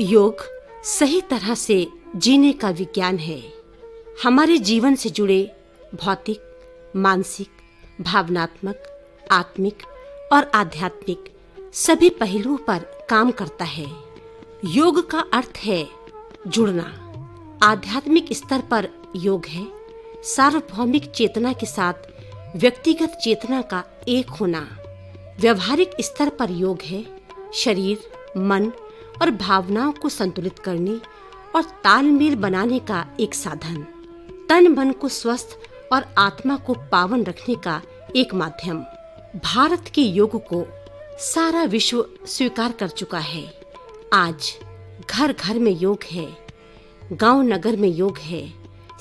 योग सही तरह से जीने का विज्ञान है। हमारे जीवन से जुड़े भौतिक, मानसिक, भावनात्मक, आत्मिक और आध्यात्मिक सभी पहलुओं पर काम करता है। योग का अर्थ है जुड़ना। आध्यात्मिक स्तर पर योग है सार्वभौमिक चेतना के साथ व्यक्तिगत चेतना का एक होना। व्यवहारिक स्तर पर योग है शरीर, मन और भावनाओं को संतुलित करने और तालमेल बनाने का एक साधन। तन मन को स्वस्थ और आत्मा को पावन रखने का एक माध्यम। भारत के योग को सारा विश्व स्वीकार कर चुका है। आज घर घर में योग है, गांव नगर में योग है,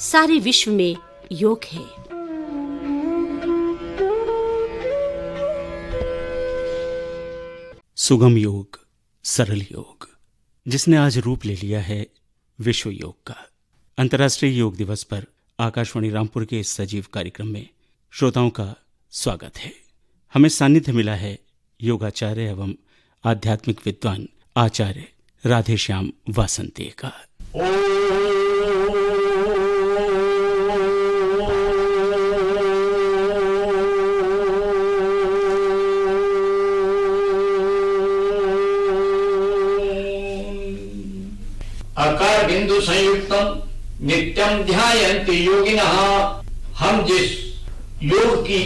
सारे विश्व में योग है। सुगम योग, सरल योग, जिसने आज रूप ले लिया है विश्व योग का। अंतर्राष्ट्रीय योग दिवस पर आकाशवाणी रामपुर के इस सजीव कार्यक्रम में श्रोताओं का स्वागत है। हमें सानिध्य मिला है योगाचार्य एवं आध्यात्मिक विद्वान आचार्य राधेश्याम वासंती का। आकार बिंदु संयुक्तम नित्यम ध्यायन्ति योगिनः। हम जिस योग की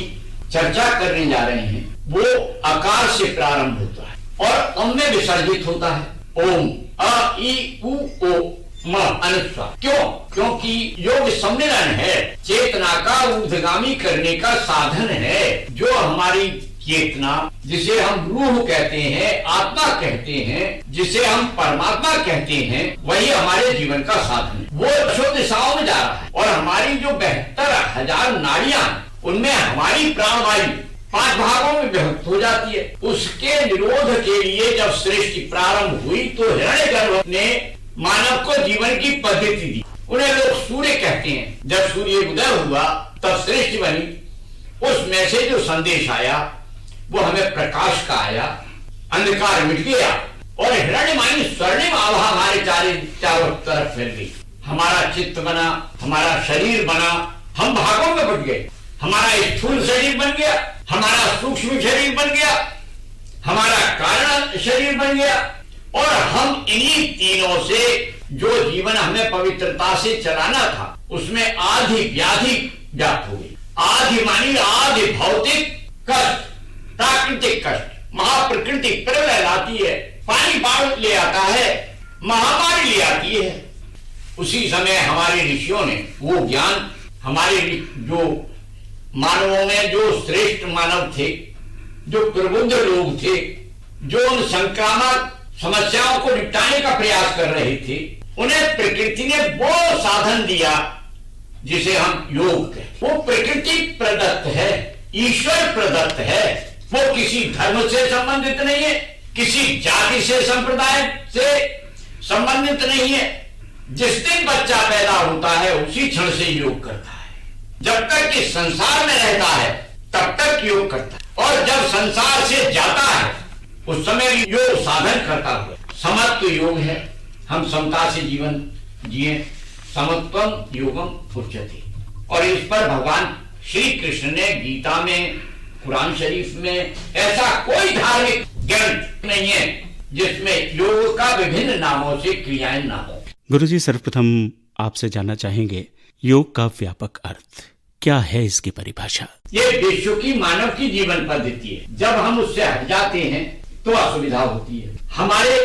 चर्चा करने जा रहे हैं वो आकार से प्रारंभ होता है और अम में विसर्जित होता है। ओम अ ई उ ओ म अनुस्वार। क्यों? क्योंकि योग सम्मिलन है, चेतना का ऊर्ध्वगामी करने का साधन है। जो हमारी चेतना, जिसे हम रूह कहते हैं, आत्मा कहते हैं, जिसे हम परमात्मा कहते हैं, वही हमारे जीवन का साधन है। वो दशों दिशाओं में जा रहा है और हमारी जो 72,000 नाड़ियां, उनमें हमारी प्राणवायु 5 भागों में विभक्त हो जाती है। उसके निरोध के लिए जब सृष्टि प्रारंभ हुई तो हिरण्यगर्भ ने मानव को जीवन की पद्धति दी। उन्हें लोग सूर्य कहते हैं। जब सूर्य उदय हुआ तब सृष्टि बनी। उसमें से जो संदेश आया वो हमें प्रकाश का आया, अंधकार मिट गया और हिरण्यमयी स्वर्णिम आभा हमारे चारों तरफ फैल गई। हमारा चित्त बना, हमारा शरीर बना, हम भागों में बट गए। हमारा स्थूल शरीर बन गया, हमारा सूक्ष्म शरीर बन गया, हमारा कारण शरीर बन गया और हम इन्हीं तीनों से जो जीवन हमें पवित्रता से चलाना था उसमें आधि व्याधि व्याप्त हो गई। आधि मानी आधि भौतिक कष्ट, प्राकृतिक कष्ट। महाप्रकृति प्रलय लाती है, पानी बाढ़ ले आता है, महामारी ले आती है। उसी समय हमारे ऋषियों ने वो ज्ञान, हमारे जो मानवों में जो श्रेष्ठ मानव थे, जो प्रबुद्ध लोग थे, जो उन संक्रामक समस्याओं को निपटाने का प्रयास कर रहे थे, उन्हें प्रकृति ने वो साधन दिया जिसे हम योग कहते हैं। वो प्रकृति प्रदत्त है, ईश्वर प्रदत्त है। वो किसी धर्म से संबंधित नहीं है, किसी जाति से, संप्रदाय से संबंधित नहीं है। जिस दिन बच्चा पैदा होता है उसी क्षण से योग करता है। जब तक कि संसार में रहता है तब तक योग करता है और जब संसार से जाता है उस समय योग साधन करता हुआ। समत्व योग है, हम समता से जीवन जिए। समत्वम योगम उच्यते। और इस पर भगवान श्री कृष्ण ने गीता में, कुरान शरीफ में ऐसा कोई धार्मिक ग्रंथ नहीं है जिसमें योग का विभिन्न नामों से क्रियाएं ना हो। गुरुजी, सर्वप्रथम आपसे जानना चाहेंगे योग का व्यापक अर्थ क्या है, इसकी परिभाषा? ये विश्व की मानव की जीवन पद्धति है। जब हम उससे हट जाते हैं तो असुविधा होती है। हमारे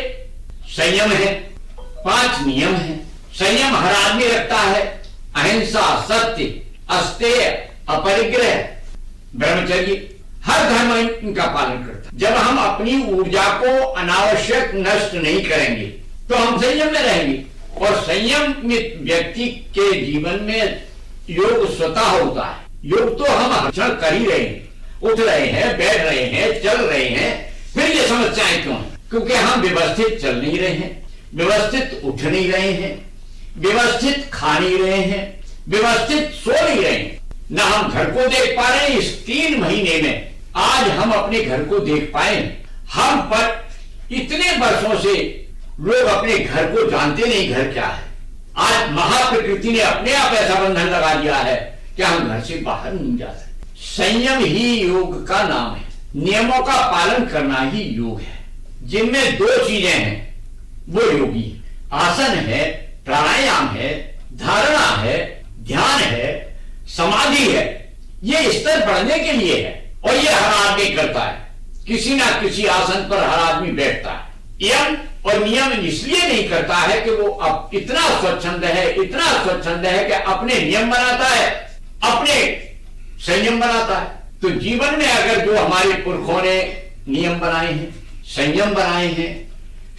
संयम है, 5 नियम है। संयम हर आदमी रखता है। अहिंसा, सत्य, अस्तेय, अपरिग्रह, ब्रह्मचर्य, हर धर्म इनका पालन करता है। जब हम अपनी ऊर्जा को अनावश्यक नष्ट नहीं करेंगे तो हम संयम में रहेंगे और संयमित व्यक्ति के जीवन में योग स्वतः होता है। योग तो हम हर क्षण कर ही रहे हैं, उठ रहे हैं, बैठ रहे हैं, चल रहे हैं। फिर ये समस्याएं क्यों हैं? क्योंकि हम व्यवस्थित चल नहीं रहे हैं, व्यवस्थित उठ नहीं रहे हैं, व्यवस्थित खा नहीं रहे हैं, व्यवस्थित सो नहीं रहे हैं। न हम घर को देख पा रहे हैं। इस 3 महीने में आज हम अपने घर को देख पाए। हम पर इतने वर्षों से लोग अपने घर को जानते नहीं, घर क्या है। आज महाप्रकृति ने अपने आप ऐसा बंधन लगा दिया है कि हम घर से बाहर नहीं जा सकते। संयम ही योग का नाम है, नियमों का पालन करना ही योग है। जिनमें दो चीजें हैं वो योगी है, आसन है, प्राणायाम है, धारणा है, ध्यान है, समाधि है। ये स्तर बढ़ने के लिए है और ये हर आदमी करता है। किसी ना किसी आसन पर हर आदमी बैठता है। यम और नियम इसलिए नहीं करता है कि वो अब इतना स्वच्छंद है, इतना स्वच्छंद है कि अपने नियम बनाता है, अपने संयम बनाता है। तो जीवन में अगर जो हमारे पुरखों ने नियम बनाए हैं, संयम बनाए हैं,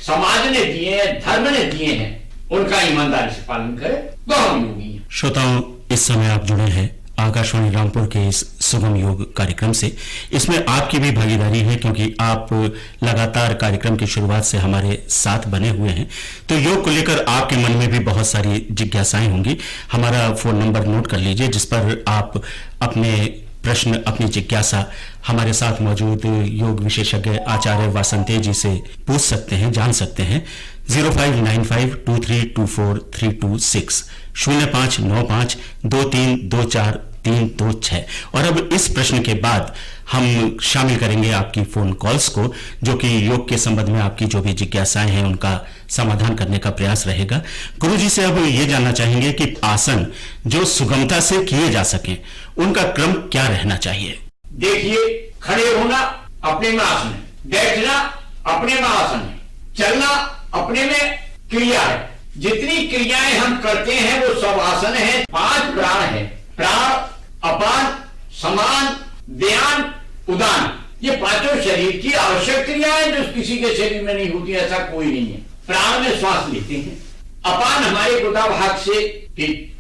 समाज ने दिए हैं, धर्म ने दिए हैं, उनका ईमानदारी से पालन करे तो हम योगी हैं। श्रोताओं, इस समय आप जुड़े हैं आकाशवाणी रामपुर के इस सुगम योग कार्यक्रम से। इसमें आपकी भी भागीदारी है क्योंकि आप लगातार कार्यक्रम की शुरुआत से हमारे साथ बने हुए हैं। तो योग को लेकर आपके मन में भी बहुत सारी जिज्ञासाएं होंगी। हमारा फोन नंबर नोट कर लीजिए जिस पर आप अपने प्रश्न, अपनी जिज्ञासा हमारे साथ मौजूद योग विशेषज्ञ आचार्य वासंते जी से पूछ सकते हैं, जान सकते हैं। 0595232432 0595232432 और अब इस प्रश्न के बाद हम शामिल करेंगे आपकी फोन कॉल्स को, जो कि योग के संबंध में आपकी जो भी जिज्ञासाएं हैं उनका समाधान करने का प्रयास रहेगा। गुरु जी से अब ये जानना चाहेंगे कि आसन जो सुगमता से किए जा सके उनका क्रम क्या रहना चाहिए। देखिए, खड़े होना अपने में आसन है, बैठना अपने में आसन है, चलना अपने में क्रिया है। जितनी क्रियाएं हम करते हैं वो सब आसन है। 5 प्राण है, प्राण, अपान, समान, व्यान, उदान। ये पांचों शरीर की आवश्यक क्रियाएं जो किसी के शरीर में नहीं होती, ऐसा कोई नहीं है। प्राण में श्वास लेते हैं, अपान हमारे गुदा भाग से,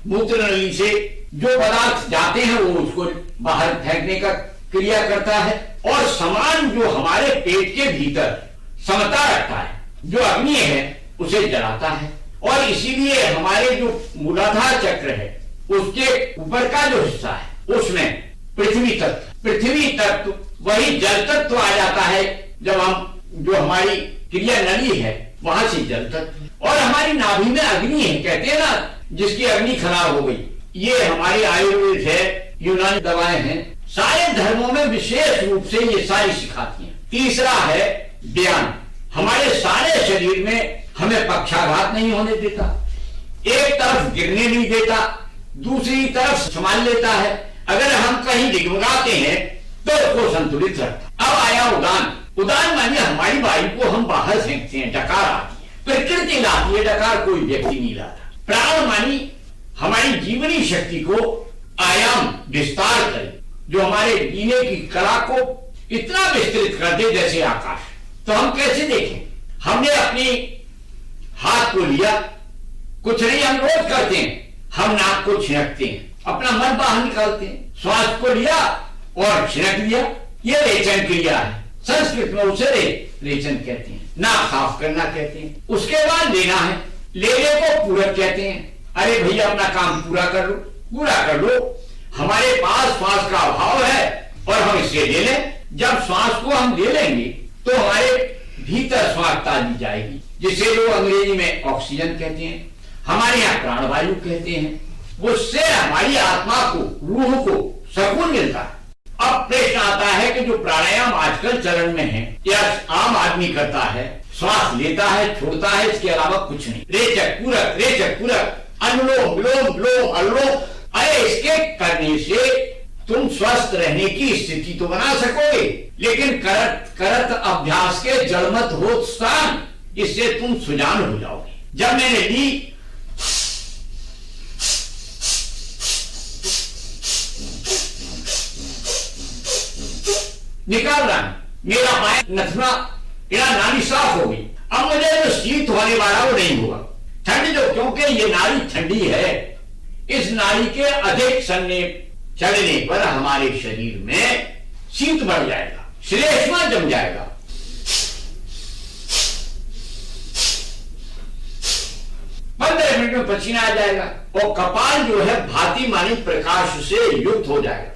मूत्र नली से जो पदार्थ जाते हैं वो उसको बाहर फेंकने का क्रिया करता है, और समान जो हमारे पेट के भीतर समता रखता है, जो अग्नि है उसे जलाता है। और इसीलिए हमारे जो मूलाधार चक्र है उसके ऊपर का जो हिस्सा है उसमें पृथ्वी तत्व वही जल तत्व आ जाता है। जब हम जो हमारी क्रिया नली है वहां से जल तत्व, और हमारी नाभि में अग्नि है, कहते हैं ना जिसकी अग्नि खराब हो गई। ये हमारी आयुर्वेद है, यूनानी दवाएं हैं, सारे धर्मों में विशेष रूप से ये सारी सिखाती हैं। तीसरा है व्यान, हमारे सारे शरीर में हमें पक्षाघात नहीं होने देता, एक तरफ गिरने नहीं देता, दूसरी तरफ संभाल लेता है। अगर हम कहीं डिगमगाते हैं तो उसको संतुलित रखता। अब आया उदान। उदान मानिए हमारी वायु को हम बाहर फेंकते हैं, डकार आती है, प्रकृति लाती है डकार, कोई व्यक्ति नहीं लाता। प्राण मानी हमारी जीवनी शक्ति को आयाम विस्तार करे, जो हमारे जीने की कला को इतना विस्तृत कर दे जैसे आकाश। तो हम कैसे देखें, हमने अपनी हाथ को लिया, कुछ नहीं हम रोज करते हैं, हम नाक को छिड़कते हैं, अपना मन बाहर निकालते हैं, श्वास को लिया और छिड़क दिया, ये रेचन क्रिया है। संस्कृत में उसे रेचन कहते हैं, नाक साफ करना कहते हैं। उसके बाद लेना है, लेने को पूरक कहते हैं। अरे भैया अपना काम पूरा कर लो। हमारे पास श्वास का अभाव है और हम इसे ले लें। जब श्वास को हम ले लेंगे तो हमारे भीतर श्वास ताजी जाएगी, जिसे लोग अंग्रेजी में ऑक्सीजन कहते हैं, हमारे यहाँ प्राणवायु कहते हैं। उससे हमारी आत्मा को, रूह को सुकून मिलता है। अब प्रश्न आता है कि जो प्राणायाम आजकल चलन में है या आम आदमी करता है, श्वास लेता है छोड़ता है, इसके अलावा कुछ नहीं, रेचक पूरक, अनुलोम विलोम विलोम अनुलोम। अरे इसके करने से तुम स्वस्थ रहने की स्थिति तो बना सकोगे, लेकिन करत अभ्यास के जड़मत हो स्थान, इससे तुम सुजान हो जाओगे। जब मैंने ली निकाल रहा है, मेरा बाएं नथुना नाड़ी साफ हो गई। अब मुझे जो शीत होने वाला वो नहीं हुआ, ठंड जो, क्योंकि ये नाड़ी ठंडी है, इस नाड़ी के अधिक चलने पर हमारे शरीर में शीत बढ़ जाएगा, श्लेष्मा जम जाएगा। पंद्रह मिनट में पसीना आ जाएगा और कपाल जो है भांति मानी प्रकाश से युक्त हो जाएगा,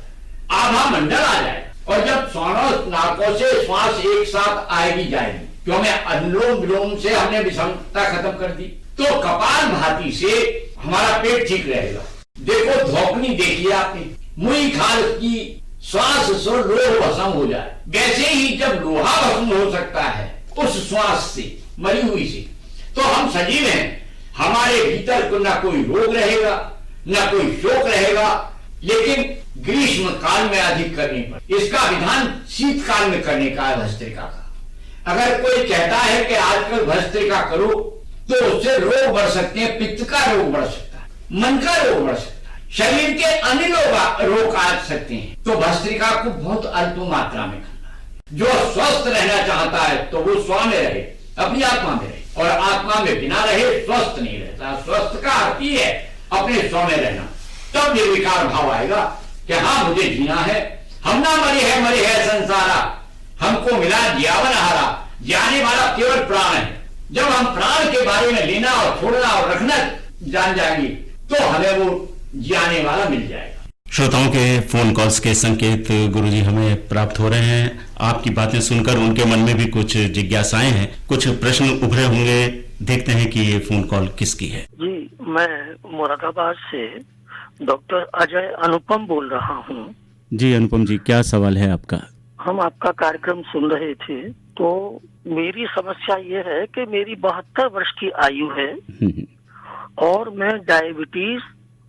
आभा मंडल आ जाएगा। और जब श्वानों नाकों से श्वास एक साथ आएगी जाएगी, कि हमें अनुलोम विलोम से हमने विषमता खत्म कर दी, तो कपालभाति से हमारा पेट ठीक रहेगा। देखो धौकनी देखिए आपने, मुई खाल की श्वास से लोह भस्म हो जाए, वैसे ही जब लोहा भस्म हो सकता है उस श्वास से, मरी हुई से, तो हम सजीव हैं, हमारे भीतर को ना कोई रोग रहेगा ना कोई शोक रहेगा। लेकिन ग्रीष्म काल में अधिक करने पर, इसका विधान शीतकाल में करने का है भस्त्रिका का। अगर कोई कहता है कि आजकल भस्त्रिका करो तो उससे रोग बढ़ सकते हैं, पित्त का रोग बढ़ सकता है, मन का रोग बढ़ सकता है, शरीर के अन्य रोग आ सकते हैं। तो भस्त्रिका को बहुत अल्प मात्रा में करना है। जो स्वस्थ रहना चाहता है तो वो स्व में रहे, अपनी आत्मा में रहे, और आत्मा में बिना रहे स्वस्थ नहीं रहता। स्वस्थ का अर्थ ही है अपने स्व में रहना। तब निर्विकार भाव आएगा कि हाँ मुझे जीना है, हम ना मरे है संसारा, हमको मिला जीवन हारा, जाने वाला केवल प्राण है। जब हम प्राण के बारे में लेना और छोड़ना और रखना जान जाएंगे तो हमें वो जाने वाला मिल जाएगा। श्रोताओं के फोन कॉल्स के संकेत गुरुजी हमें प्राप्त हो रहे हैं। आपकी बातें सुनकर उनके मन में भी कुछ जिज्ञासाएं हैं, कुछ प्रश्न उभरे होंगे। देखते हैं कि ये फोन कॉल किसकी है। जी, मैं मुरादाबाद से डॉक्टर अजय अनुपम बोल रहा हूँ। जी अनुपम जी, क्या सवाल है आपका? हम आपका कार्यक्रम सुन रहे थे, तो मेरी समस्या ये है कि मेरी 72 वर्ष की आयु है और मैं डायबिटीज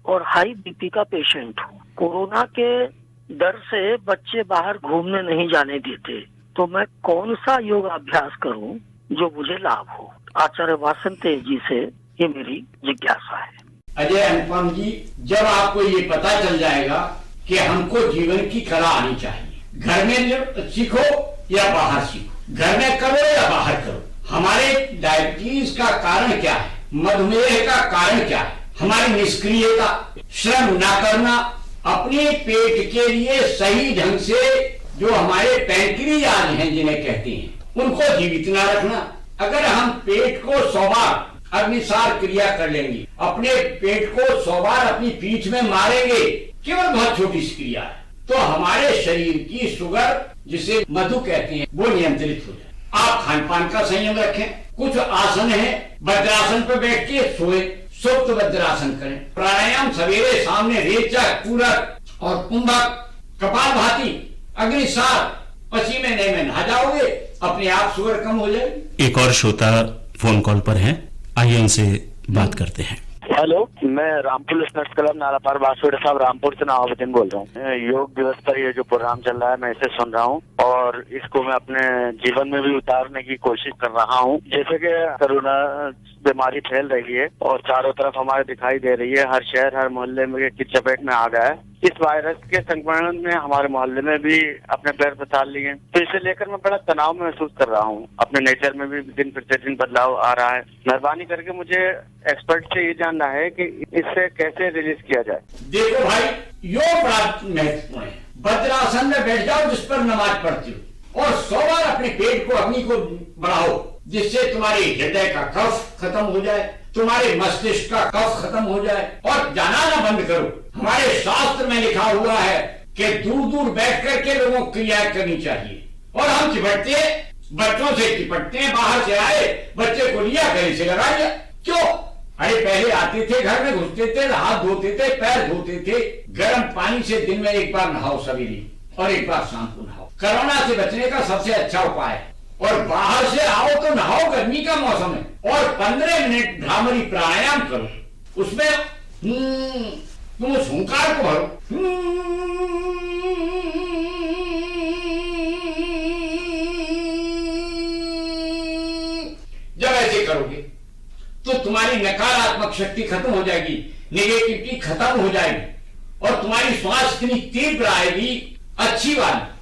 और हाई बीपी का पेशेंट हूँ। कोरोना के डर से बच्चे बाहर घूमने नहीं जाने देते, तो मैं कौन सा योगाभ्यास करूँ जो मुझे लाभ हो? आचार्य वासंत जी से ये मेरी जिज्ञासा है। अजय अनुपम जी, जब आपको ये पता चल जाएगा कि हमको जीवन की कला आनी चाहिए, घर में सीखो या बाहर सीखो, घर में करो या बाहर करो। हमारे डायबिटीज का कारण क्या है, मधुमेह का कारण क्या है, हमारी निष्क्रियता, श्रम न करना, अपने पेट के लिए सही ढंग से जो हमारे पैंक्रियाज हैं जिन्हें कहते हैं उनको जीवित न रखना। अगर हम पेट को 100 बार अग्निसार क्रिया कर लेंगे, अपने पेट को 100 बार अपनी पीठ में मारेंगे, केवल बहुत छोटी सी क्रिया है, तो हमारे शरीर की शुगर जिसे मधु कहते हैं वो नियंत्रित हो जाए। आप खान पान का संयम रखें। कुछ आसन है, वज्रासन पर बैठ के सोए, सुप्त वज्रासन करें। प्राणायाम सवेरे सामने रेचक, पूरक और कुंभक, कपालभाति, अग्निसार, पसीने में नहा जाओगे, अपने आप शुगर कम हो जाएगी। एक और श्रोता फोन कॉल पर हैं, आइए उनसे बात करते हैं। हेलो, मैं रामपुर लिसनर्स क्लब नालापार बासुड़ा साहब रामपुर से नवाबुद्दीन बोल रहा हूँ। योग दिवस पर ये जो प्रोग्राम चल रहा है मैं इसे सुन रहा हूँ और इसको मैं अपने जीवन में भी उतारने की कोशिश कर रहा हूँ। जैसे कि कोरोना बीमारी फैल रही है और चारों तरफ हमारे दिखाई दे रही है, हर शहर हर मोहल्ले में की चपेट में आ गया है। इस वायरस के संक्रमण में हमारे मोहल्ले में भी अपने पैर पसार लिए, तो इसे लेकर मैं बड़ा तनाव महसूस कर रहा हूँ। अपने नेचर में भी दिन प्रतिदिन बदलाव आ रहा है। मेहरबानी करके मुझे एक्सपर्ट से ये जानना है कि इससे कैसे रिलीज किया जाए। देखो भाई, योग बड़ा महत्वपूर्ण है। वज्रासन में बैठ जाओ जिस पर नमाज पढ़ती हो और 100 बार अपने पेट को, अग्नि को बढ़ाओ, जिससे तुम्हारे हृदय का कफ खत्म हो जाए, तुम्हारे मस्तिष्क का कफ खत्म हो जाए। और जाना ना बंद करो। हमारे शास्त्र में लिखा हुआ है कि दूर दूर बैठ करके लोगों को क्रियाएं करनी चाहिए। और हम चिपटते, बच्चों से चिपटते हैं, बाहर से आए बच्चे को लिया गले से लगा लिया। क्यों? अरे पहले आते थे, घर में घुसते थे, हाथ धोते थे, पैर धोते थे, गर्म पानी से दिन में एक बार नहाओ सवेरे और एक बार शाम को नहाओ। कोरोना से बचने का सबसे अच्छा उपाय है। और बाहर से आओ तो नहाओ, गर्मी का मौसम है, और 15 मिनट भ्रामरी pranaयाम करो। उसमें तुम उस हुंकार को भरो, जब ऐसे करोगे तो तुम्हारी नकारात्मक शक्ति खत्म हो जाएगी, नेगेटिविटी खत्म हो जाएगी और तुम्हारी श्वास इतनी तीव्र आएगी, अच्छी बात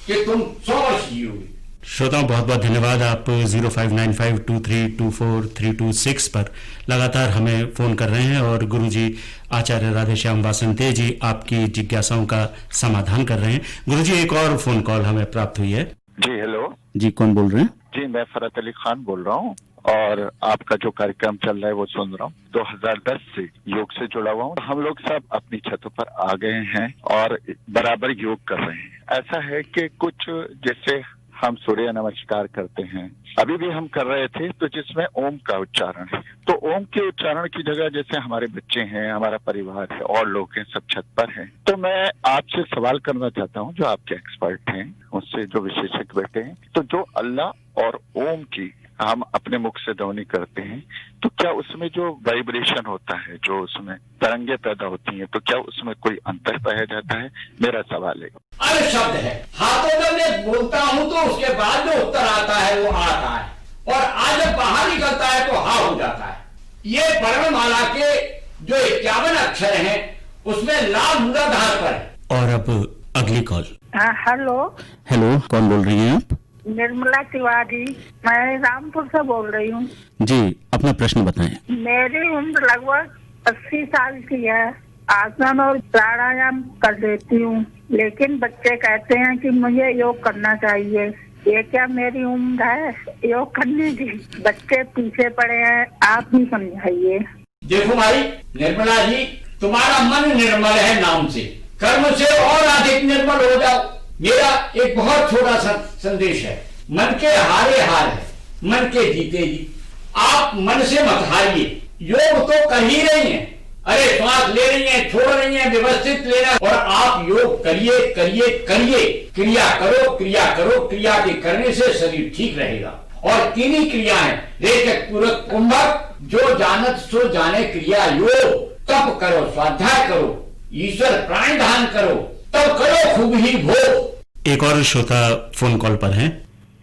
कि तुम 100 वर्ष जियोगे। श्रोताओं बहुत बहुत धन्यवाद। आप 0595232432 पर लगातार हमें फोन कर रहे हैं और गुरुजी आचार्य राधेश्याम वासंते जी आपकी जिज्ञासाओं का समाधान कर रहे हैं। गुरुजी एक और फोन कॉल हमें प्राप्त हुई है। जी हेलो जी, कौन बोल रहे हैं? जी, मैं फरत अली खान बोल रहा हूँ और आपका जो कार्यक्रम चल रहा है वो सुन रहा हूँ। 2010 से योग से जुड़ा हुआ हूँ। हम लोग सब अपनी छतों पर आ गए हैं और बराबर योग कर रहे हैं। ऐसा है कि कुछ जैसे हम सूर्य नमस्कार करते हैं, अभी भी हम कर रहे थे, तो जिसमें ओम का उच्चारण है। तो ओम के उच्चारण की जगह जैसे हमारे बच्चे हैं, हमारा परिवार है और लोग हैं, सब छत पर हैं, तो मैं आपसे सवाल करना चाहता हूं, जो आपके एक्सपर्ट हैं, उससे जो विशेषज्ञ बैठे हैं, तो जो अल्लाह और ओम की हम अपने मुख से ध्वनि करते हैं, तो क्या उसमें जो वाइब्रेशन होता है, जो उसमें तरंगे पैदा होती हैं, तो क्या उसमें कोई अंतर पाया जाता है? मेरा सवाल है। अरे शब्द है, हाथों में मैं बोलता हूं तो उसके बाद जो उत्तर आता है वो आता है, और आज जब बाहर निकलता है तो हा हो जाता है। ये वर्णमाला के जो 51 अक्षर हैं उसमें लाभ मूलाधार पर है। और अब अगली कॉल। हेलो। हेलो, कौन बोल रही हैं आप? निर्मला तिवारी, मैं रामपुर से बोल रही हूँ जी, अपना प्रश्न बताएं। मेरी उम्र लगभग 80 साल की है। आसन और प्राणायाम कर लेती हूँ, लेकिन बच्चे कहते हैं कि मुझे योग करना चाहिए। ये क्या मेरी उम्र है योग करने की? बच्चे पीछे पड़े हैं, आप ही समझाइए। देखो भाई निर्मला जी, तुम्हारा मन निर्मल है नाम से, कर्म से और अधिक निर्मल हो जाओ। मेरा एक बहुत छोटा सा संदेश है, मन के हारे हार है, मन के जीते जी। आप मन से मत हारिए, योग तो कर ही रही हैं। अरे श्वास ले रही हैं, छोड़ रही हैं, व्यवस्थित लेना, और आप योग करिए करिए करिए, क्रिया करो क्रिया करो। क्रिया के करने से शरीर ठीक रहेगा। और तीन ही क्रिया है, रेचक पूरक कुंभक, जो जानत सो जाने क्रिया योग। तप करो, स्वाध्याय करो, ईश्वर प्राणदान करो, तब करो खूब ही भोग। एक और श्रोता फोन कॉल पर हैं।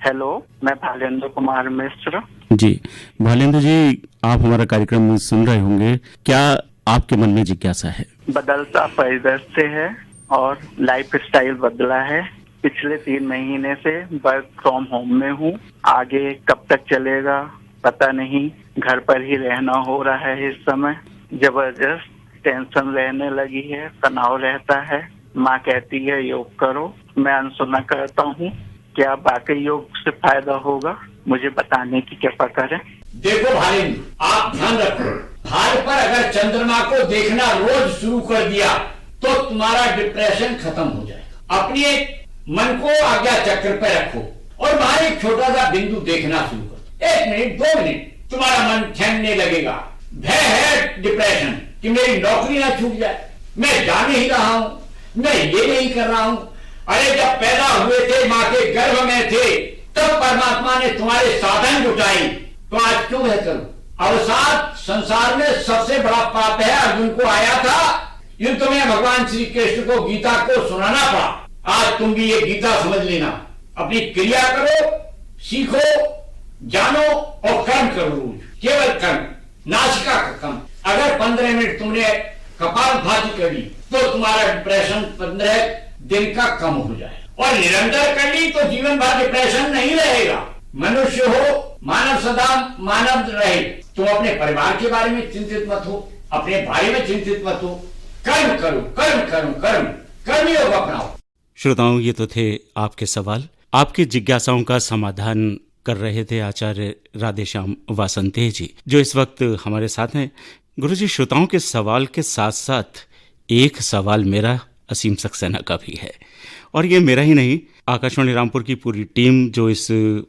हेलो, मैं भालेंद्र कुमार मिश्र। जी भालेंद्र जी, आप हमारा कार्यक्रम सुन रहे होंगे, क्या आपके मन में जिज्ञासा है? बदलता परिदृश्य है और लाइफ स्टाइल बदला है। पिछले 3 महीने से वर्क फ्रॉम होम में हूँ। आगे कब तक चलेगा पता नहीं। घर पर ही रहना हो रहा है इस समय। जबरदस्त टेंशन रहने लगी है, तनाव रहता है। माँ कहती है योग करो, मैं अनसुना करता हूँ। क्या वाकई योग से फायदा होगा? मुझे बताने की कृपा करें। देखो भाई, आप ध्यान रखो, भार पर अगर चंद्रमा को देखना रोज शुरू कर दिया तो तुम्हारा डिप्रेशन खत्म हो जाएगा। अपने मन को आज्ञा चक्र पे रखो और बाहर एक छोटा सा बिंदु देखना शुरू करो। 1 मिनट 2 मिनट तुम्हारा मन ठहरने लगेगा। भय है डिप्रेशन कि मेरी नौकरी ना छूट जाए, मैं जा नहीं रहा हूं, मैं ये नहीं कर रहा हूं। अरे जब पैदा हुए थे, माँ के गर्भ में थे, तब परमात्मा ने तुम्हारे साधन जुटाई, तो आज क्यों है करो? अवसाद संसार में सबसे बड़ा पाप है। अर्जुन को आया था, युद्ध में भगवान श्री कृष्ण को गीता को सुनाना पड़ा। आज तुम भी ये गीता समझ लेना। अपनी क्रिया करो, सीखो, जानो और कर्म करो रोज। केवल कर्म, नासिका का कर्म। अगर 15 मिनट तुमने कपालभाति करी तो तुम्हारा डिप्रेशन 15 दिन का कम हो जाए। और निरंतर कर ली तो जीवन भर डिप्रेशन नहीं रहेगा। मनुष्य हो, मानव सदा मानव रहे। तुम अपने परिवार के बारे में चिंतित मत हो, अपने भाई में चिंतित मत हो। कर्म करो, कर्म करो, कर्म योग अपनाओ। श्रोताओं, ये तो थे आपके सवाल। आपकी जिज्ञासाओं का समाधान कर रहे थे आचार्य राधेश्याम वासंते जी, जो इस वक्त हमारे साथ हैं। गुरुजी, श्रोताओं के सवाल के साथ साथ एक सवाल मेरा असीम सक्सेना का भी है, और ये मेरा ही नहीं, आकाशवाणी रामपुर की पूरी टीम जो इस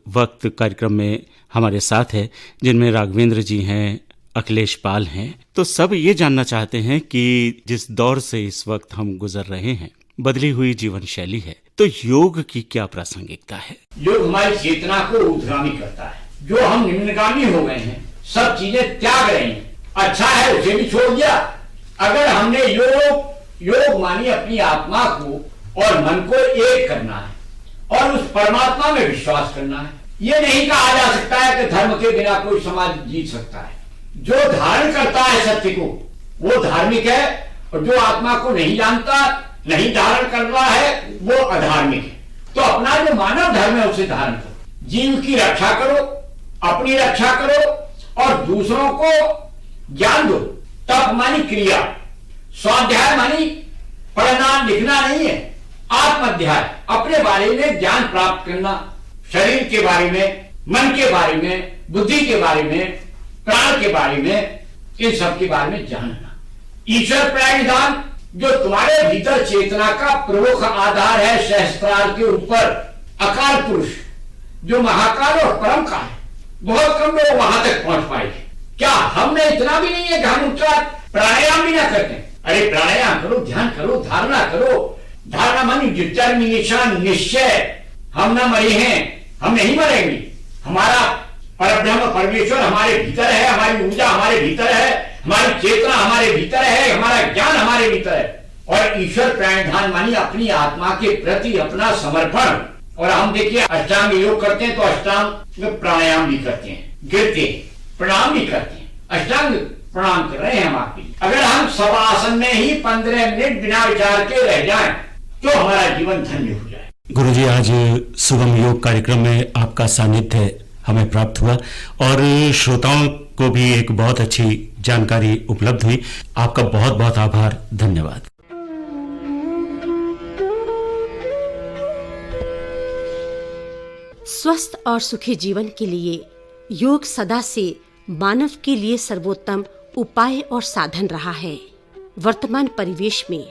वक्त कार्यक्रम में हमारे साथ है, जिनमें राघवेंद्र जी हैं, अखिलेश पाल हैं, तो सब ये जानना चाहते हैं कि जिस दौर से इस वक्त हम गुजर रहे हैं, बदली हुई जीवन शैली है, तो योग की क्या प्रासंगिकता है? योग हमारी चेतना को ऊर्ध्वगामी करता है। जो हम निम्नगामी हो गए हैं, सब चीजें त्याग रहे हैं, अच्छा है उसे भी छोड़ दिया। अगर हमने योग मानी अपनी आत्मा को और मन को एक करना है और उस परमात्मा में विश्वास करना है। ये नहीं कहा जा सकता है कि धर्म के बिना कोई समाज जीत सकता है। जो धारण करता है सत्य को वो धार्मिक है, और जो आत्मा को नहीं जानता, नहीं धारण कर रहा है, वो अधार्मिक है। तो अपना जो मानव धर्म है उसे धारण करो, जीव की रक्षा करो, अपनी रक्षा करो और दूसरों को ज्ञान दो। तप मानी क्रिया, स्वाध्याय मानी पढ़ना लिखना नहीं है, आत्माध्याय, अपने बारे में ज्ञान प्राप्त करना, शरीर के बारे में, मन के बारे में, बुद्धि के बारे में, प्राण के बारे में, इन सब के बारे में जानना। ईश्वर प्राणदान, जो तुम्हारे भीतर चेतना का प्रमुख आधार है, सहस्त्रार के ऊपर अकाल पुरुष, जो महाकाल और परम काल है, बहुत कम लोग वहां तक पहुंच पाए। क्या हमने इतना भी नहीं है कि हम उसका प्राणायाम भी ना करते? अरे प्राणायाम करो, ध्यान करो, धारणा करो। धारणा मानी डिटर्मिनेशन, निश्चय। हम ना मरे हैं, हम नहीं मरेंगे। हमारा परब्रह्म परमेश्वर हमारे भीतर है, हमारी ऊर्जा हमारे भीतर है, हमारी चेतना हमारे भीतर है, हमारा ज्ञान हमारे भीतर है। और ईश्वर प्राणधान मानी अपनी आत्मा के प्रति अपना समर्पण। और हम देखिए अष्टांग योग करते हैं तो अष्टांग में प्राणायाम भी करते हैं, गिरते हैं, प्रणाम भी करते हैं। अष्टांग प्रणाम कर रहे हैं हम आपके। अगर हम शवासन में ही 15 मिनट बिना विचार के रह जाएं तो हमारा जीवन धन्य हो जाए। गुरुजी, आज सुगम योग कार्यक्रम में आपका सानिध्य हमें प्राप्त हुआ और श्रोताओं को भी एक बहुत अच्छी जानकारी उपलब्ध हुई। आपका बहुत बहुत आभार, धन्यवाद। स्वस्थ और सुखी जीवन के लिए योग सदा से मानव के लिए सर्वोत्तम उपाय और साधन रहा है। वर्तमान परिवेश में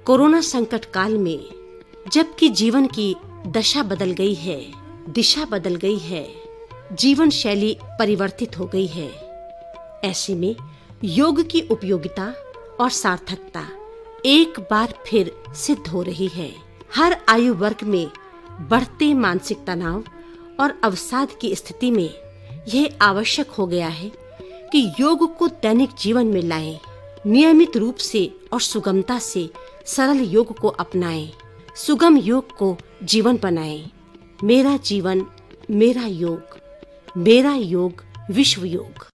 कोरोना संकट काल में जबकि जीवन की दशा बदल गई है, दिशा बदल गई है, जीवन शैली परिवर्तित हो गई है, ऐसे में योग की उपयोगिता और सार्थकता एक बार फिर सिद्ध हो रही है। हर आयु वर्ग में बढ़ते मानसिक तनाव और अवसाद की स्थिति में यह आवश्यक हो गया है कि योग को दैनिक जीवन में लाएं, नियमित रूप से और सुगमता से सरल योग को अपनाएं, सुगम योग को जीवन बनाएं। मेरा जीवन मेरा योग, मेरा योग विश्व योग।